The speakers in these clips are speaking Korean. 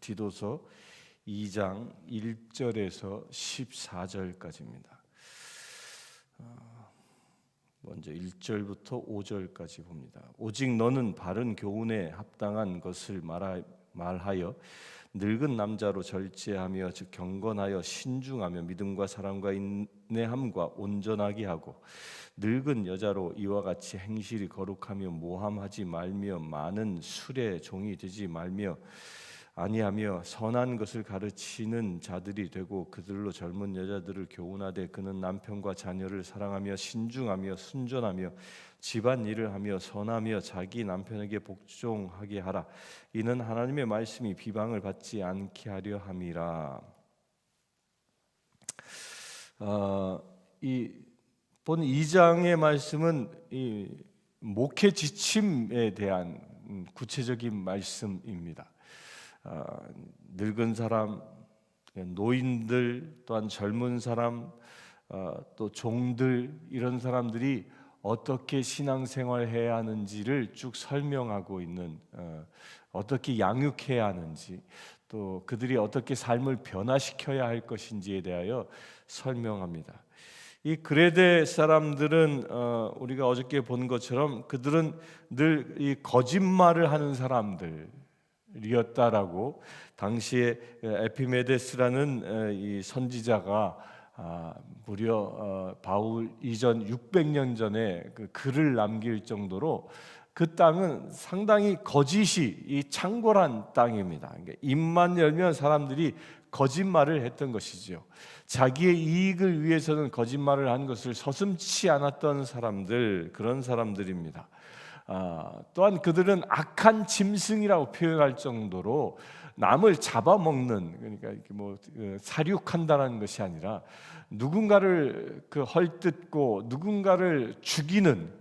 디도서 2장 1절에서 14절까지입니다. 먼저 1절부터 5절까지 봅니다. 오직 너는 바른 교훈에 합당한 것을 말하여 늙은 남자로 절제하며 즉 경건하여 신중하며 믿음과 사랑과 인내함과 온전하게 하고 늙은 여자로 이와 같이 행실이 거룩하며 모함하지 말며 많은 술의 종이 되지 말며 아니하며 선한 것을 가르치는 자들이 되고 그들로 젊은 여자들을 교훈하되 그는 남편과 자녀를 사랑하며 신중하며 순전하며 집안 일을 하며 선하며 자기 남편에게 복종하게 하라. 이는 하나님의 말씀이 비방을 받지 않게 하려 함이라. 본 2장의 말씀은 이 목회 지침에 대한 구체적인 말씀입니다. 늙은 사람, 노인들, 또한 젊은 사람, 또 종들 이런 사람들이 어떻게 신앙생활해야 하는지를 쭉 설명하고 있는, 어떻게 양육해야 하는지, 또 그들이 어떻게 삶을 변화시켜야 할 것인지에 대하여 설명합니다. 이 그레데 사람들은 우리가 어저께 본 것처럼 그들은 늘 이 거짓말을 하는 사람들이었다라고 당시에 에피메데스라는 이 선지자가 무려 바울 이전 600년 전에 그 글을 남길 정도로 그 땅은 상당히 거짓이 이 창궐한 땅입니다. 그러니까 입만 열면 사람들이 거짓말을 했던 것이죠. 자기의 이익을 위해서는 거짓말을 한 것을 서슴지 않았던 사람들, 그런 사람들입니다. 또한 그들은 악한 짐승이라고 표현할 정도로 남을 잡아먹는, 그러니까 사륙한다는 것이 아니라 누군가를 헐뜯고 누군가를 죽이는,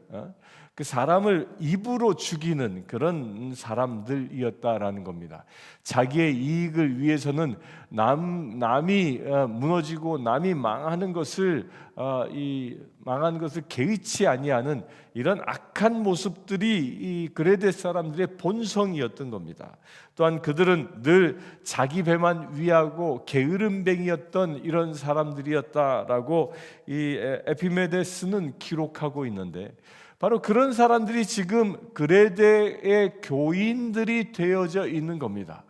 그 사람을 입으로 죽이는 그런 사람들이었다라는 겁니다. 자기의 이익을 위해서는 남이 무너지고 남이 망하는 것을 개의치 아니하는 이런 악한 모습들이 이 그레데 사람들의 본성이었던 겁니다. 또한 그들은 늘 자기 배만 위하고 게으름뱅이였던 이런 사람들이었다라고 이 에피메데스는 기록하고 있는데, 바로 그런 사람들이 지금 그레데의 교인들이 되어져 있는 겁니다.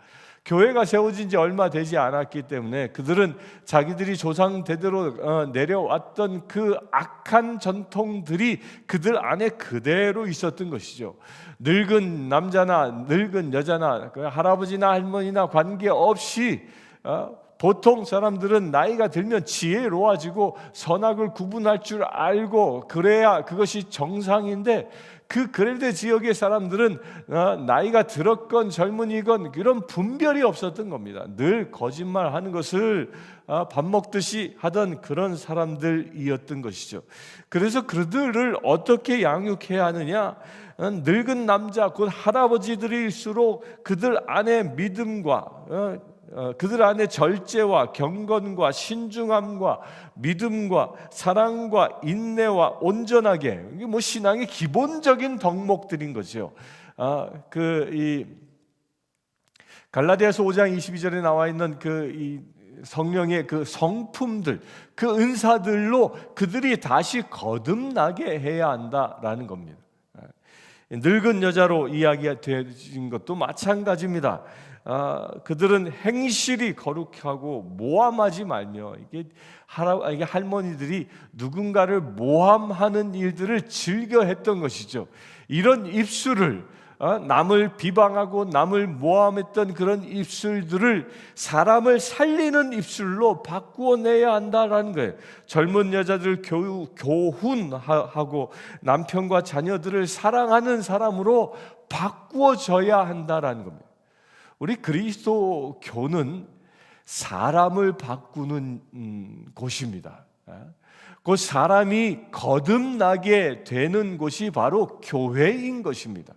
교회가 세워진 지 얼마 되지 않았기 때문에 그들은 자기들이 조상 대대로 내려왔던 그 악한 전통들이 그들 안에 그대로 있었던 것이죠. 늙은 남자나 늙은 여자나 할아버지나 할머니나 관계없이 보통 사람들은 나이가 들면 지혜로워지고 선악을 구분할 줄 알고 그래야 그것이 정상인데, 그 그레데 지역의 사람들은 나이가 들었건 젊은이건 그런 분별이 없었던 겁니다. 늘 거짓말하는 것을 밥 먹듯이 하던 그런 사람들이었던 것이죠. 그래서 그들을 어떻게 양육해야 하느냐? 늙은 남자 곧 할아버지들일수록 그들 안에 믿음과 그들 안에 절제와 경건과 신중함과 믿음과 사랑과 인내와 온전하게, 이게 신앙의 기본적인 덕목들인 거죠. 이 갈라디아서 5장 22절에 나와 있는 이 성령의 그 성품들, 그 은사들로 그들이 다시 거듭나게 해야 한다라는 겁니다. 늙은 여자로 이야기되어진 것도 마찬가지입니다. 그들은 행실이 거룩하고 모함하지 말며, 이게 할머니들이 누군가를 모함하는 일들을 즐겨 했던 것이죠. 이런 입술을, 남을 비방하고 남을 모함했던 그런 입술들을 사람을 살리는 입술로 바꾸어내야 한다라는 거예요. 젊은 여자들 교훈하고 남편과 자녀들을 사랑하는 사람으로 바꾸어져야 한다라는 겁니다. 우리 그리스도교는 사람을 바꾸는 곳입니다. 그 사람이 거듭나게 되는 곳이 바로 교회인 것입니다.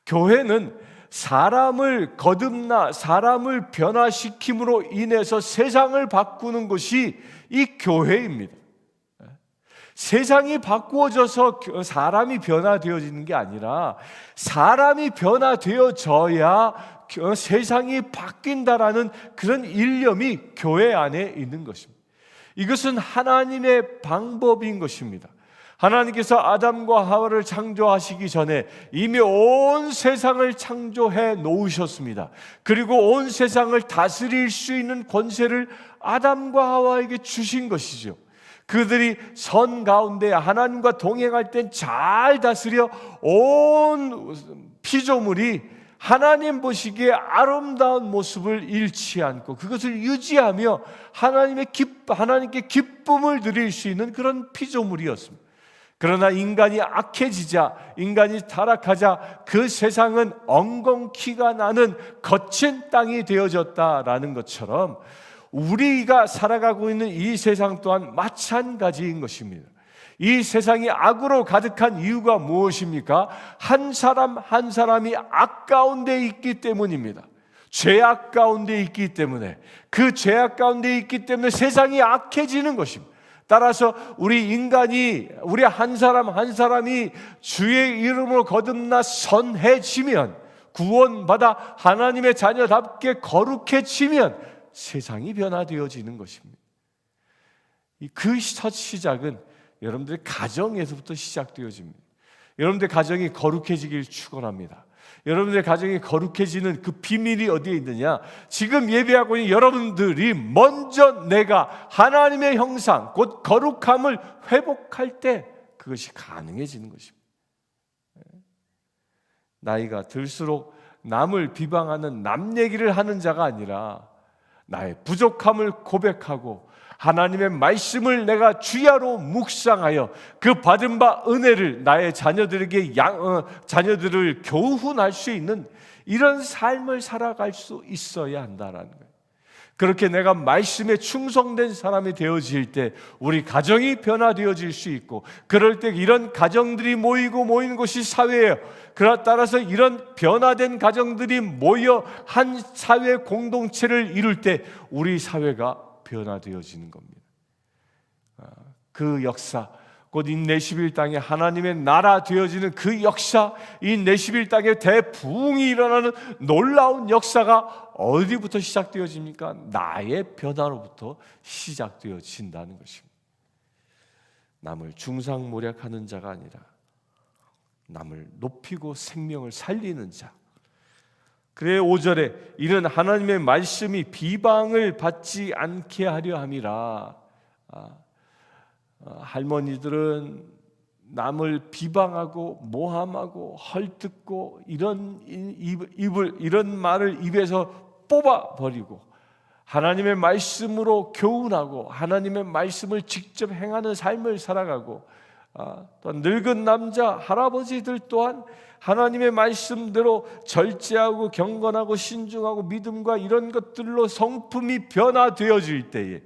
교회는 사람을 거듭나 사람을 변화시킴으로 인해서 세상을 바꾸는 것이 이 교회입니다. 세상이 바꾸어져서 사람이 변화되어지는 게 아니라 사람이 변화되어져야 세상이 바뀐다라는 그런 일념이 교회 안에 있는 것입니다. 이것은 하나님의 방법인 것입니다. 하나님께서 아담과 하와를 창조하시기 전에 이미 온 세상을 창조해 놓으셨습니다. 그리고 온 세상을 다스릴 수 있는 권세를 아담과 하와에게 주신 것이죠. 그들이 선 가운데 하나님과 동행할 땐 잘 다스려 온 피조물이 하나님 보시기에 아름다운 모습을 잃지 않고 그것을 유지하며 하나님께 기쁨을 드릴 수 있는 그런 피조물이었습니다. 그러나 인간이 악해지자, 인간이 타락하자 그 세상은 엉겅퀴가 나는 거친 땅이 되어졌다라는 것처럼 우리가 살아가고 있는 이 세상 또한 마찬가지인 것입니다. 이 세상이 악으로 가득한 이유가 무엇입니까? 한 사람 한 사람이 악 가운데 있기 때문입니다. 죄악 가운데 있기 때문에, 그 죄악 가운데 있기 때문에 세상이 악해지는 것입니다. 따라서 우리 한 사람 한 사람이 주의 이름으로 거듭나 선해지면, 구원받아 하나님의 자녀답게 거룩해지면 세상이 변화되어지는 것입니다. 그 첫 시작은 여러분들의 가정에서부터 시작되어집니다. 여러분들의 가정이 거룩해지길 축원합니다. 여러분들의 가정이 거룩해지는 그 비밀이 어디에 있느냐? 지금 예배하고 있는 여러분들이 먼저 내가 하나님의 형상, 곧 거룩함을 회복할 때 그것이 가능해지는 것입니다. 나이가 들수록 남을 비방하는 남 얘기를 하는 자가 아니라 나의 부족함을 고백하고 하나님의 말씀을 내가 주야로 묵상하여 그 받은 바 은혜를 나의 자녀들을 교훈할 수 있는 이런 삶을 살아갈 수 있어야 한다라는 거예요. 그렇게 내가 말씀에 충성된 사람이 되어질 때 우리 가정이 변화되어질 수 있고, 그럴 때 이런 가정들이 모이는 곳이 사회예요. 따라서 이런 변화된 가정들이 모여 한 사회 공동체를 이룰 때 우리 사회가 변화되어지는 겁니다. 그 역사, 곧 인내시빌 땅에 하나님의 나라 되어지는 그 역사, 인내시빌 땅에 대부흥이 일어나는 놀라운 역사가 어디부터 시작되어집니까? 나의 변화로부터 시작되어진다는 것입니다. 남을 중상모략하는 자가 아니라 남을 높이고 생명을 살리는 자. 그래 5절에 이는 하나님의 말씀이 비방을 받지 않게 하려 함이라. 할머니들은 남을 비방하고 모함하고 헐뜯고 이런 말을 입에서 뽑아버리고 하나님의 말씀으로 교훈하고 하나님의 말씀을 직접 행하는 삶을 살아가고, 또한 늙은 남자 할아버지들 또한 하나님의 말씀대로 절제하고 경건하고 신중하고 믿음과 이런 것들로 성품이 변화되어질 때에,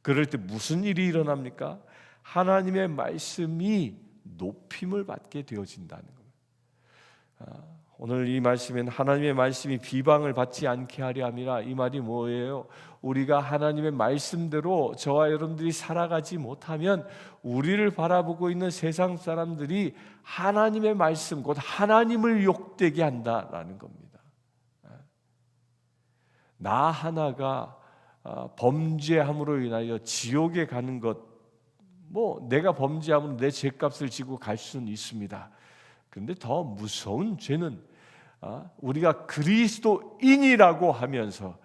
그럴 때 무슨 일이 일어납니까? 하나님의 말씀이 높임을 받게 되어진다는 겁니다. 오늘 이 말씀엔 하나님의 말씀이 비방을 받지 않게 하려 함이라. 이 말이 뭐예요? 우리가 하나님의 말씀대로 저와 여러분들이 살아가지 못하면 우리를 바라보고 있는 세상 사람들이 하나님의 말씀, 곧 하나님을 욕되게 한다라는 겁니다. 나 하나가 범죄함으로 인하여 지옥에 가는 것, 내가 범죄하면 내 죄값을 지고 갈 수는 있습니다. 그런데 더 무서운 죄는 우리가 그리스도인이라고 하면서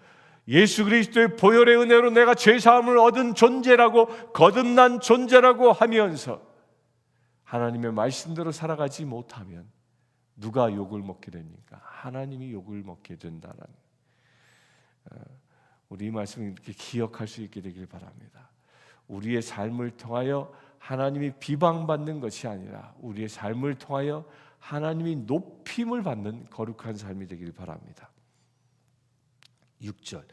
예수 그리스도의 보혈의 은혜로 내가 죄사함을 얻은 존재라고, 거듭난 존재라고 하면서 하나님의 말씀대로 살아가지 못하면 누가 욕을 먹게 됩니까? 하나님이 욕을 먹게 된다는, 우리 이 말씀을 이렇게 기억할 수 있게 되길 바랍니다. 우리의 삶을 통하여 하나님이 비방받는 것이 아니라 우리의 삶을 통하여 하나님이 높임을 받는 거룩한 삶이 되길 바랍니다. 6절,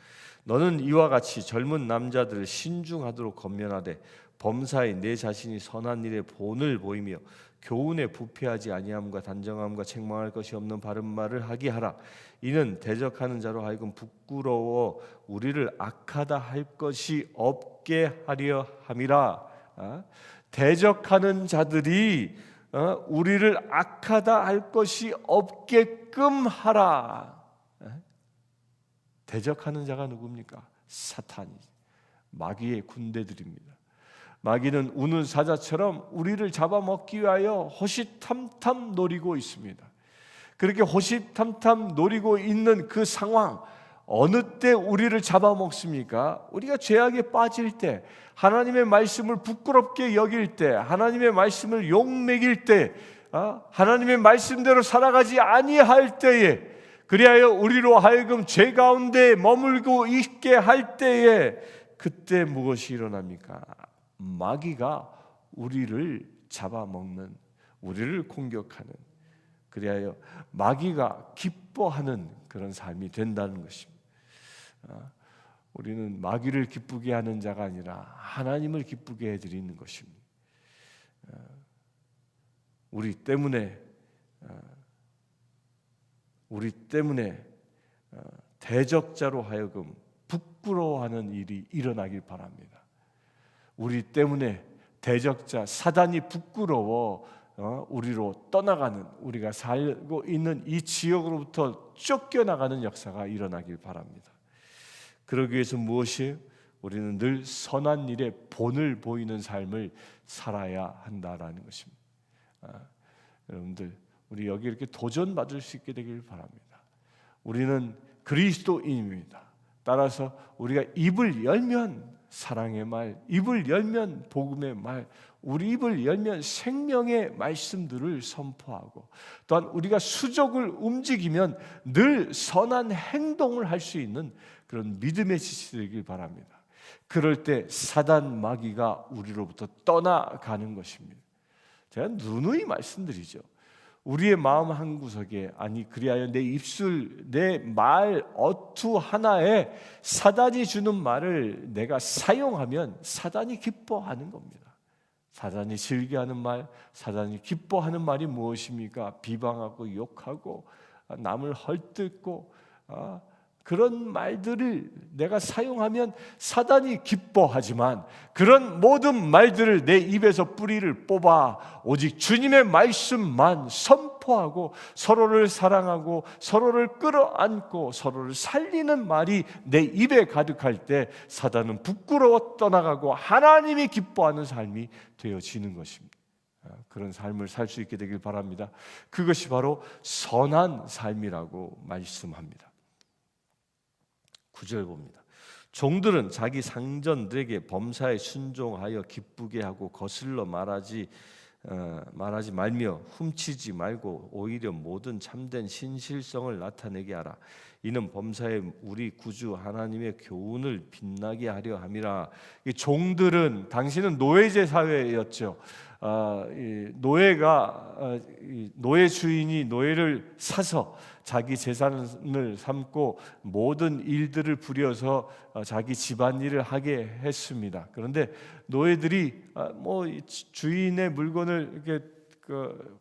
너는 이와 같이 젊은 남자들을 신중하도록 권면하되 범사에 내 자신이 선한 일에 본을 보이며 교훈에 부패하지 아니함과 단정함과 책망할 것이 없는 바른 말을 하게 하라. 이는 대적하는 자로 하여금 부끄러워 우리를 악하다 할 것이 없게 하려 함이라. 대적하는 자들이 우리를 악하다 할 것이 없게끔 하라. 대적하는 자가 누굽니까? 사탄이, 마귀의 군대들입니다. 마귀는 우는 사자처럼 우리를 잡아먹기 위하여 호시탐탐 노리고 있습니다. 그렇게 호시탐탐 노리고 있는 그 상황, 어느 때 우리를 잡아먹습니까? 우리가 죄악에 빠질 때, 하나님의 말씀을 부끄럽게 여길 때, 하나님의 말씀을 욕먹일 때, 하나님의 말씀대로 살아가지 아니할 때에, 그리하여 우리로 하여금 죄 가운데 머물고 있게 할 때에, 그때 무엇이 일어납니까? 마귀가 우리를 잡아먹는, 우리를 공격하는, 그리하여 마귀가 기뻐하는 그런 삶이 된다는 것입니다. 우리는 마귀를 기쁘게 하는 자가 아니라 하나님을 기쁘게 해드리는 것입니다. 우리 때문에 대적자로 하여금 부끄러워하는 일이 일어나길 바랍니다. 우리 때문에 대적자 사단이 부끄러워 우리로 떠나가는, 우리가 살고 있는 이 지역으로부터 쫓겨나가는 역사가 일어나길 바랍니다. 그러기 위해서 무엇이에요? 우리는 늘 선한 일에 본을 보이는 삶을 살아야 한다라는 것입니다. 여러분들, 우리 여기 이렇게 도전받을 수 있게 되길 바랍니다. 우리는 그리스도인입니다. 따라서 우리가 입을 열면 사랑의 말, 입을 열면 복음의 말, 우리 입을 열면 생명의 말씀들을 선포하고, 또한 우리가 수족을 움직이면 늘 선한 행동을 할 수 있는 그런 믿음의 지식이 되길 바랍니다. 그럴 때 사단 마귀가 우리로부터 떠나가는 것입니다. 제가 누누이 말씀드리죠. 우리의 마음 한구석에, 아니 그리하여 내 입술, 내 말 어투 하나에 사단이 주는 말을 내가 사용하면 사단이 기뻐하는 겁니다. 사단이 즐겨하는 말, 사단이 기뻐하는 말이 무엇입니까? 비방하고 욕하고 남을 헐뜯고 그런 말들을 내가 사용하면 사단이 기뻐하지만, 그런 모든 말들을 내 입에서 뿌리를 뽑아 오직 주님의 말씀만 선포하고 서로를 사랑하고 서로를 끌어안고 서로를 살리는 말이 내 입에 가득할 때 사단은 부끄러워 떠나가고 하나님이 기뻐하는 삶이 되어지는 것입니다. 그런 삶을 살 수 있게 되길 바랍니다. 그것이 바로 선한 삶이라고 말씀합니다. 9절 봅니다. 종들은 자기 상전들에게 범사에 순종하여 기쁘게 하고 거슬러 말하지 말며 훔치지 말고 오히려 모든 참된 신실성을 나타내게 하라. 이는 범사에 우리 구주 하나님의 교훈을 빛나게 하려 함이라. 이 종들은, 당시는 노예제 사회였죠. 노예 주인이 노예를 사서 자기 재산을 삼고 모든 일들을 부려서 자기 집안일을 하게 했습니다. 그런데 노예들이 주인의 물건을 이렇게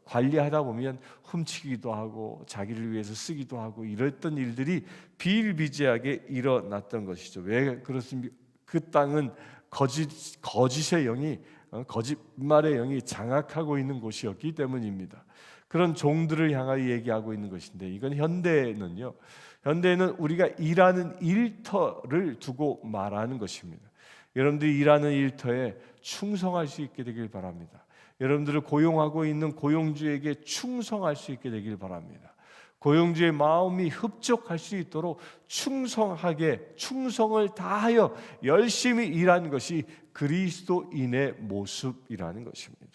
관리하다 보면 훔치기도 하고 자기를 위해서 쓰기도 하고 이랬던 일들이 비일비재하게 일어났던 것이죠. 왜 그렇습니까? 그 땅은 거짓의 영이, 거짓말의 영이 장악하고 있는 곳이었기 때문입니다. 그런 종들을 향하여 얘기하고 있는 것인데, 이건 현대에는 우리가 일하는 일터를 두고 말하는 것입니다. 여러분들이 일하는 일터에 충성할 수 있게 되길 바랍니다. 여러분들을 고용하고 있는 고용주에게 충성할 수 있게 되길 바랍니다. 고용주의 마음이 흡족할 수 있도록 충성을 다하여 열심히 일하는 것이 그리스도인의 모습이라는 것입니다.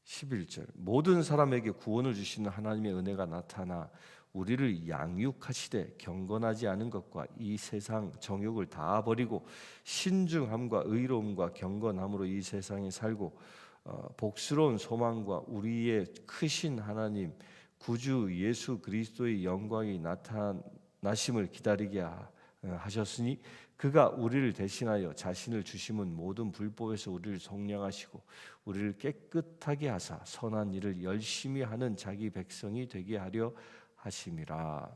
11절, 모든 사람에게 구원을 주시는 하나님의 은혜가 나타나 우리를 양육하시되 경건하지 않은 것과 이 세상 정욕을 다 버리고 신중함과 의로움과 경건함으로 이 세상에 살고 복스러운 소망과 우리의 크신 하나님 구주 예수 그리스도의 영광이 나타나심을 기다리게 하셨으니 그가 우리를 대신하여 자신을 주심은 모든 불법에서 우리를 속량하시고 우리를 깨끗하게 하사 선한 일을 열심히 하는 자기 백성이 되게 하려 하심이라.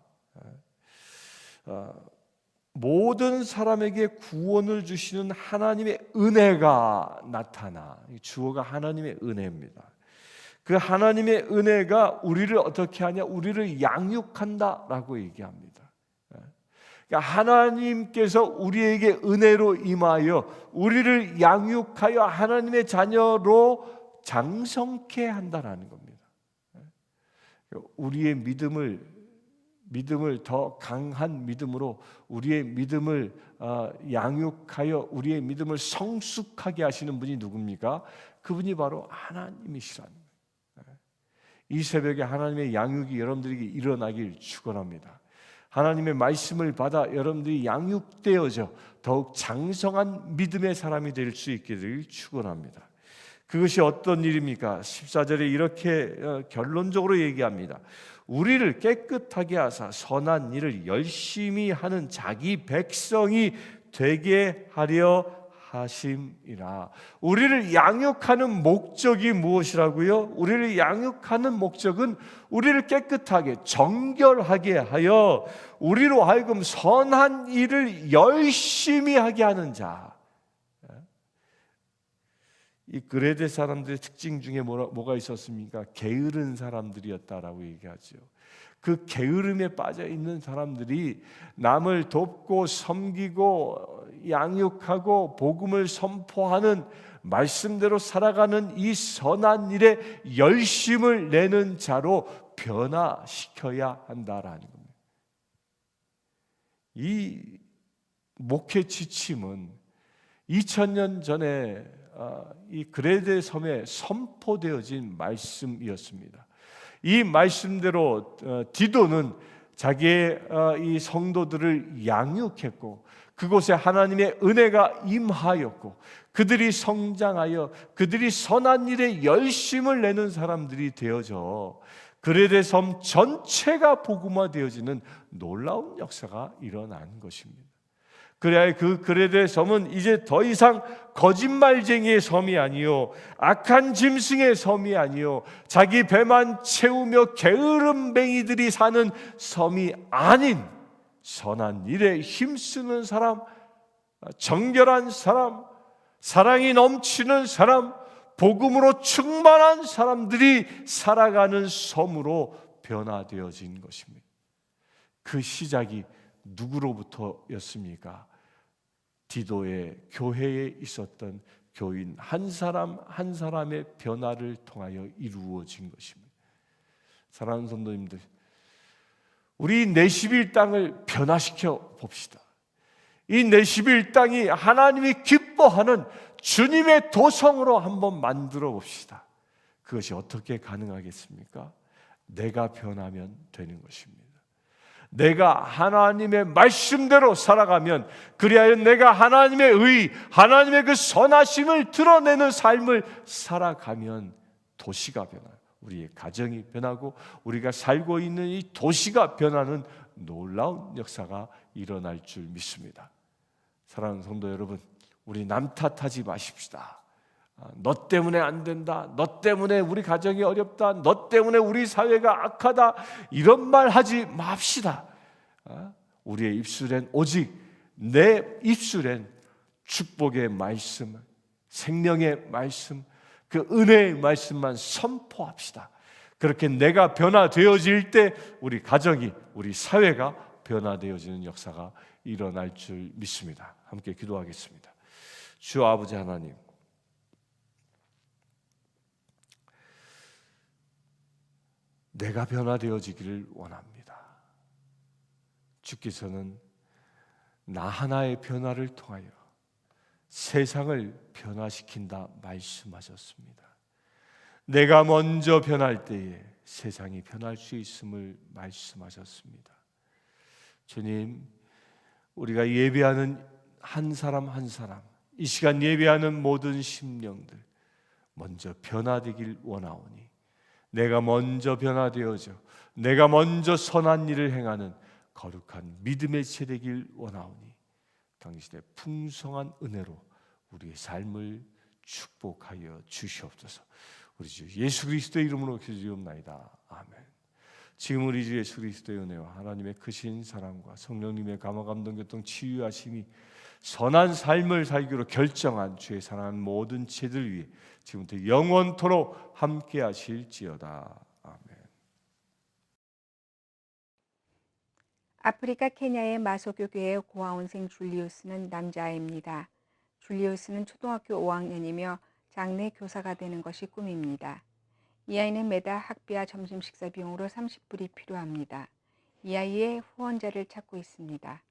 모든 사람에게 구원을 주시는 하나님의 은혜가 나타나, 주어가 하나님의 은혜입니다. 그 하나님의 은혜가 우리를 어떻게 하냐? 우리를 양육한다라고 얘기합니다. 그러니까 하나님께서 우리에게 은혜로 임하여 우리를 양육하여 하나님의 자녀로 장성케 한다라는 겁니다. 우리의 믿음을 더 강한 믿음으로 우리의 믿음을 양육하여 우리의 믿음을 성숙하게 하시는 분이 누굽니까? 그분이 바로 하나님이시라는 거예요. 이 새벽에 하나님의 양육이 여러분들에게 일어나길 축원합니다. 하나님의 말씀을 받아 여러분들이 양육되어져 더욱 장성한 믿음의 사람이 될 수 있기를 축원합니다. 그것이 어떤 일입니까? 14절에 이렇게 결론적으로 얘기합니다. 우리를 깨끗하게 하사 선한 일을 열심히 하는 자기 백성이 되게 하려 하심이라. 우리를 양육하는 목적이 무엇이라고요? 우리를 양육하는 목적은 우리를 깨끗하게 정결하게 하여 우리로 하여금 선한 일을 열심히 하게 하는 자. 이 그레데 사람들의 특징 중에 뭐가 있었습니까? 게으른 사람들이었다라고 얘기하죠. 그 게으름에 빠져 있는 사람들이 남을 돕고 섬기고 양육하고 복음을 선포하는 말씀대로 살아가는 이 선한 일에 열심을 내는 자로 변화시켜야 한다라는 겁니다. 이 목회 지침은 2000년 전에 이 그레데 섬에 선포되어진 말씀이었습니다. 이 말씀대로 디도는 자기의 이 성도들을 양육했고 그곳에 하나님의 은혜가 임하였고 그들이 성장하여 그들이 선한 일에 열심을 내는 사람들이 되어져 그레데 섬 전체가 복음화되어지는 놀라운 역사가 일어난 것입니다. 그래야 그 그레데 섬은 이제 더 이상 거짓말쟁이의 섬이 아니요 악한 짐승의 섬이 아니요 자기 배만 채우며 게으름뱅이들이 사는 섬이 아닌 선한 일에 힘쓰는 사람, 정결한 사람, 사랑이 넘치는 사람, 복음으로 충만한 사람들이 살아가는 섬으로 변화되어진 것입니다. 그 시작이 누구로부터였습니까? 디도의 교회에 있었던 교인 한 사람 한 사람의 변화를 통하여 이루어진 것입니다. 사랑하는 성도님들, 우리 내시빌 땅을 변화시켜 봅시다. 이 내시빌 땅이 하나님이 기뻐하는 주님의 도성으로 한번 만들어 봅시다. 그것이 어떻게 가능하겠습니까? 내가 변하면 되는 것입니다. 내가 하나님의 말씀대로 살아가면 그리하여 내가 하나님의 의, 하나님의 그 선하심을 드러내는 삶을 살아가면 도시가 변해요. 우리의 가정이 변하고 우리가 살고 있는 이 도시가 변하는 놀라운 역사가 일어날 줄 믿습니다. 사랑하는 성도 여러분, 우리 남 탓하지 마십시다. 너 때문에 안 된다, 너 때문에 우리 가정이 어렵다, 너 때문에 우리 사회가 악하다, 이런 말 하지 맙시다. 우리의 입술엔 오직 내 입술엔 축복의 말씀, 생명의 말씀, 그 은혜의 말씀만 선포합시다. 그렇게 내가 변화되어질 때 우리 가정이, 우리 사회가 변화되어지는 역사가 일어날 줄 믿습니다. 함께 기도하겠습니다. 주 아버지 하나님, 내가 변화되어지기를 원합니다. 주께서는 나 하나의 변화를 통하여 세상을 변화시킨다 말씀하셨습니다. 내가 먼저 변할 때에 세상이 변할 수 있음을 말씀하셨습니다. 주님, 우리가 예배하는 한 사람 한 사람, 이 시간 예배하는 모든 심령들 먼저 변화되길 원하오니 내가 먼저 변화되어져 내가 먼저 선한 일을 행하는 거룩한 믿음의 세대길 원하오니 당신의 풍성한 은혜로 우리의 삶을 축복하여 주시옵소서. 우리 주 예수 그리스도의 이름으로 기도드리옵나이다. 아멘. 지금 우리 주 예수 그리스도의 은혜와 하나님의 크신 사랑과 성령님의 감화 감동 교통 치유하심이 선한 삶을 살기로 결정한 주의 사랑하는 모든 지혜들 위해 지금부터 영원토록 함께 하실지어다. 아멘. 아프리카 케냐의 마소교 교회의 고아원생 줄리우스는 남자아이입니다. 줄리우스는 초등학교 5학년이며 장래 교사가 되는 것이 꿈입니다. 이 아이는 매달 학비와 점심 식사 비용으로 30불이 필요합니다. 이 아이의 후원자를 찾고 있습니다.